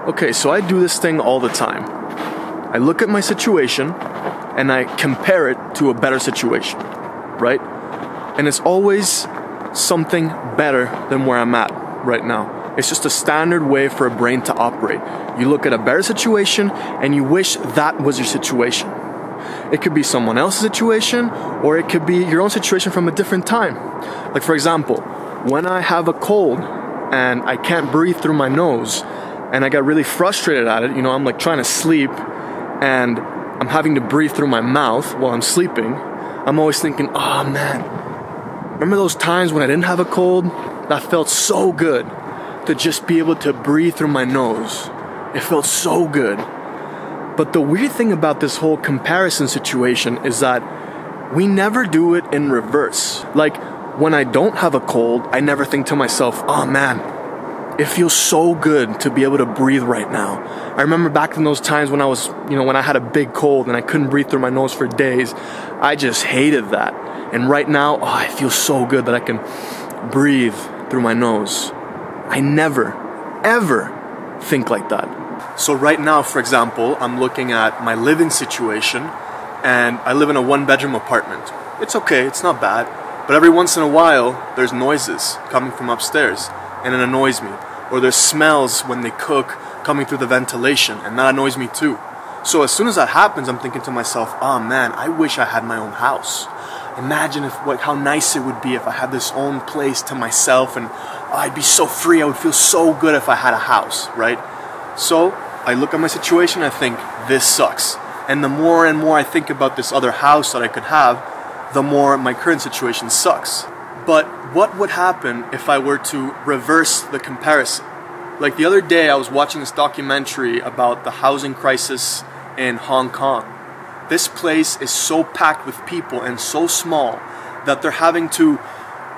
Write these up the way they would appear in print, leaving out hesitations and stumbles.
Okay, so I do this thing all the time. I look at my situation and I compare it to a better situation, right? And it's always something better than where I'm at right now. It's just a standard way for a brain to operate. You look at a better situation and you wish that was your situation. It could be someone else's situation, or it could be your own situation from a different time. Like, for example, when I have a cold and I can't breathe through my nose and I get really frustrated at it, you know, I'm like trying to sleep and I'm having to breathe through my mouth while I'm sleeping, I'm always thinking, oh man, remember those times when I didn't have a cold? That felt so good to just be able to breathe through my nose. It felt so good. But the weird thing about this whole comparison situation is that we never do it in reverse. Like, when I don't have a cold, I never think to myself, oh man, it feels so good to be able to breathe right now. I remember back in those times when I was, when I had a big cold and I couldn't breathe through my nose for days, I just hated that. And right now, I feel so good that I can breathe through my nose. I never, ever think like that. So right now, for example, I'm looking at my living situation and I live in a 1-bedroom apartment. It's okay, it's not bad, but every once in a while, there's noises coming from upstairs and it annoys me. Or there's smells when they cook coming through the ventilation and that annoys me too. So as soon as that happens, I'm thinking to myself, oh man, I wish I had my own house. Imagine how nice it would be if I had this own place to myself, and I'd be so free, I would feel so good if I had a house, right? So I look at my situation and I think, this sucks. And the more and more I think about this other house that I could have, the more my current situation sucks. But what would happen if I were to reverse the comparison? Like the other day I was watching this documentary about the housing crisis in Hong Kong. This place is so packed with people and so small that they're having to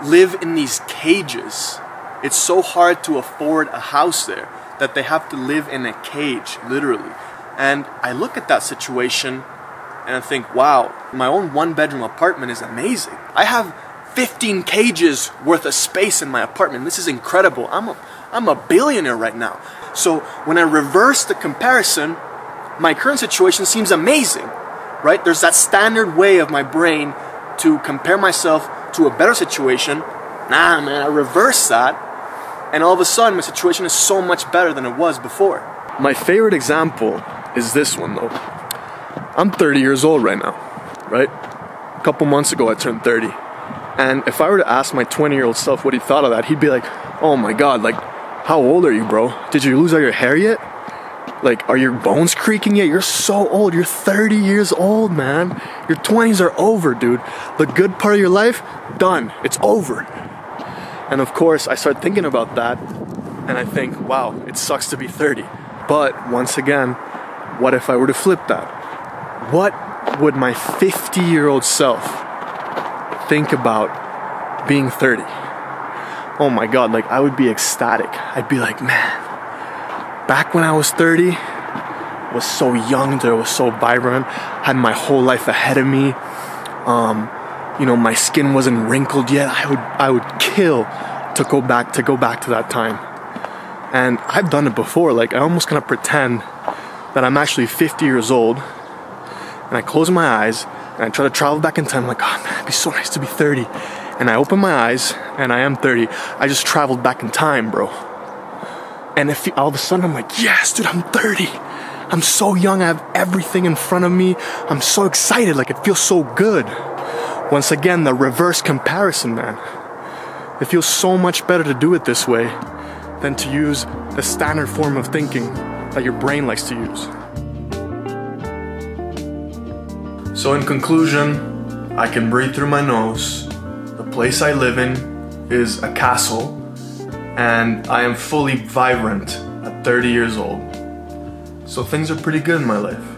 live in these cages. It's so hard to afford a house there that they have to live in a cage, literally. And I look at that situation and I think, wow, my own 1-bedroom apartment is amazing. I have 15 cages worth of space in my apartment. This is incredible. I'm a billionaire right now. So when I reverse the comparison, my current situation seems amazing, right? There's that standard way of my brain to compare myself to a better situation. Nah, man, I reverse that. And all of a sudden, my situation is so much better than it was before. My favorite example is this one, though. I'm 30 years old right now, right? A couple months ago, I turned 30. And if I were to ask my 20-year-old self what he thought of that, he'd be like, oh my God, like, how old are you, bro? Did you lose all your hair yet? Like, are your bones creaking yet? You're so old. You're 30 years old, man. Your 20s are over, dude. The good part of your life, done. It's over. And of course, I start thinking about that, and I think, wow, it sucks to be 30. But once again, what if I were to flip that? What would my 50-year-old self think about being 30? Oh my God, like, I would be ecstatic. I'd be like, man, back when I was 30, I was so young, I was so vibrant, had my whole life ahead of me. My skin wasn't wrinkled yet. I would kill to go back to that time. And I've done it before. Like, I almost kind of pretend that I'm actually 50 years old, and I close my eyes and I try to travel back in time. I'm like, oh man, it'd be so nice to be 30. And I open my eyes and I am 30. I just traveled back in time, bro. And all of a sudden I'm like, yes, dude, I'm 30. I'm so young. I have everything in front of me. I'm so excited. Like, it feels so good. Once again, the reverse comparison, man. It feels so much better to do it this way than to use the standard form of thinking that your brain likes to use. So in conclusion, I can breathe through my nose. The place I live in is a castle, and I am fully vibrant at 30 years old. So things are pretty good in my life.